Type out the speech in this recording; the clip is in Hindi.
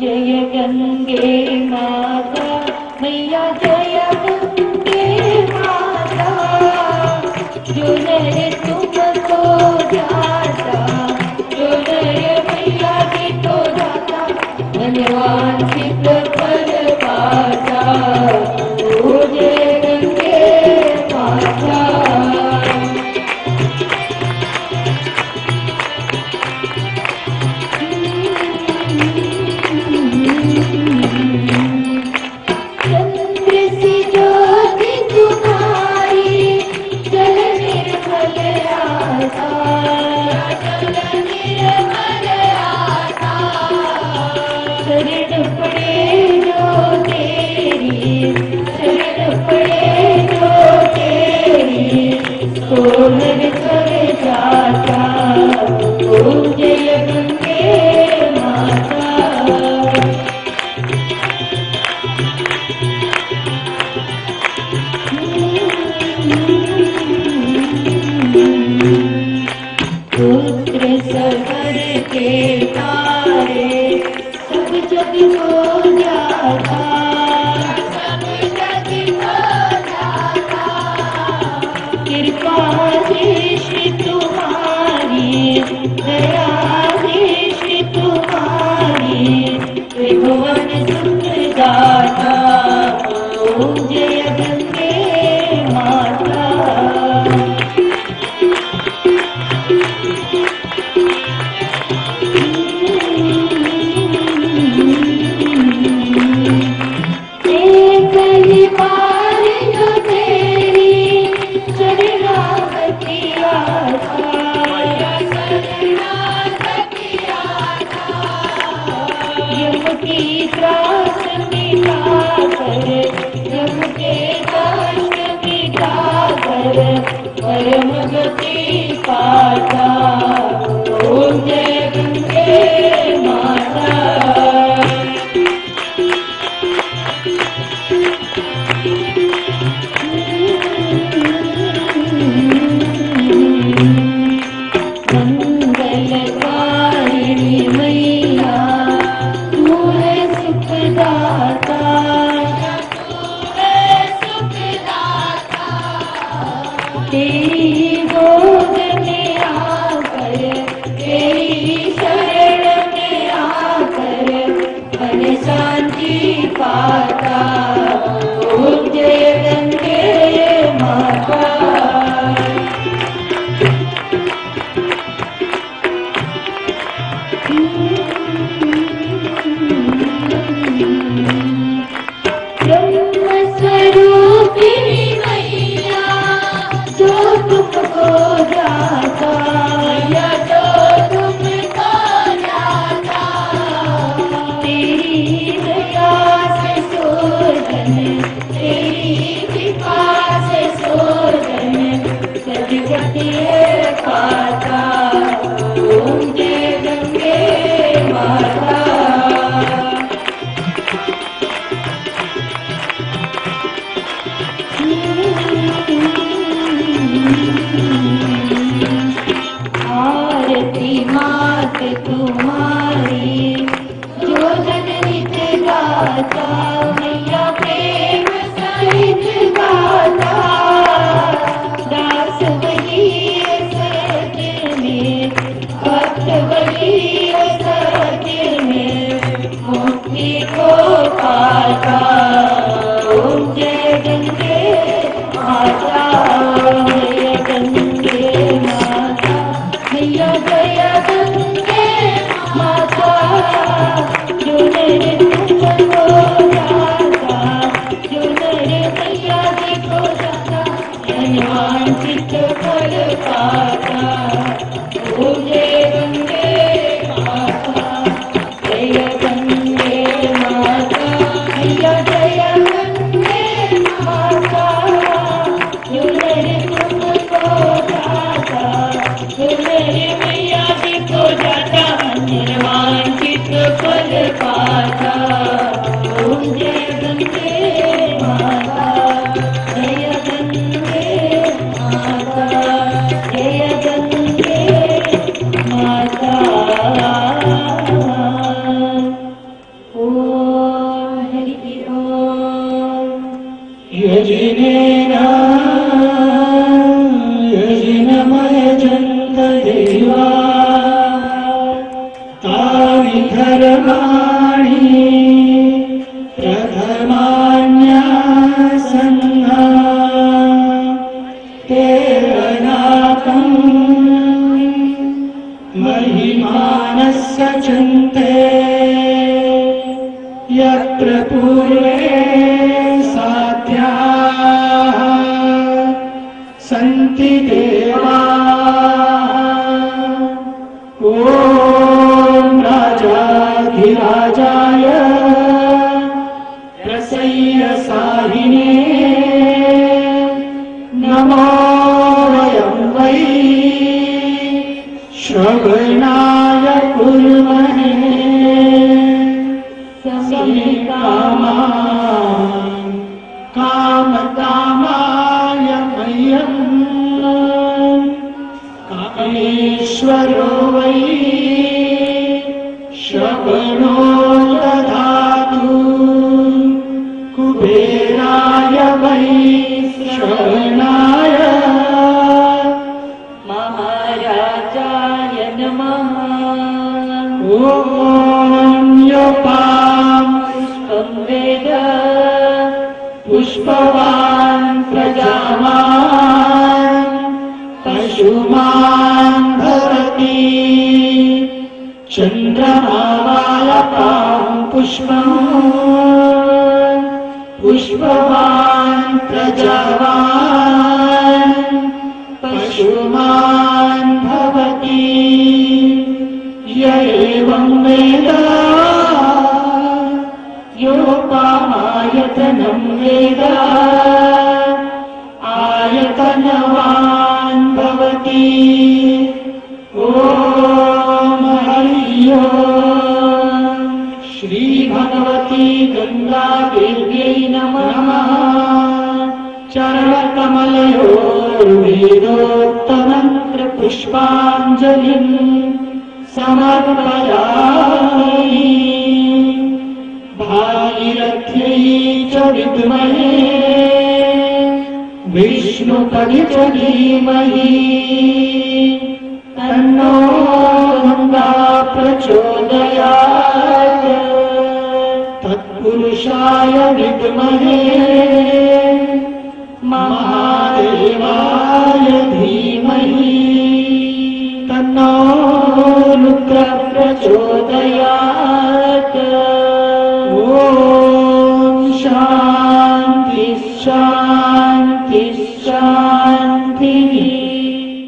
जय गंगे माता मैया जय गंगे माता जो नर तुमको जाता जो नर मैया की तो जाता मनवांछित फल पाता ओ जय गंगे माता। यजिनेन यजिनमयजन्त देवा तानि धर्माणि प्रथमान्यासन्ना तेरनाकम् महिमानः सचन्ते यत्र पूर्वे साध्याः सन्ति देवाः। ॐ राजाधिराजाय प्रसय्यसाहिने नमो वयं वै श्रवणाय कुर्महे समिकामान् कामकामाय मह्यम् कामेश्वरो वै श्रवणो ददातु कुबेराय वै श्रवणाय महाराजाय नमः। ॐ योपां पुष्पं वेद पुष्पवान् प्रजावान् पशुमान् भवति चन्द्रमावालपां पुष्पम् पुष्पवान् प्रजावान् पशुमान् भवति य एवं वेद योपामायतनं वेद आयतनवान् भवति। ॐ हरि ओम् श्रीभगवती गङ्गादेव्यै नमः। चरणकमलयोर्वेदोक्तमन्त्र पुष्पाञ्जलिं समर्पयामि। भागीरथ्यै च विद्महे विष्णुपदे च धीमहि तन्नो गङ्गा प्रचोदयात्। तत्पुरुषाय विद्महे महादेवाय धीमहि तन्नो रुद्रः प्रचोदयात्। ॐ शान्ति शान्ति शान्तिः।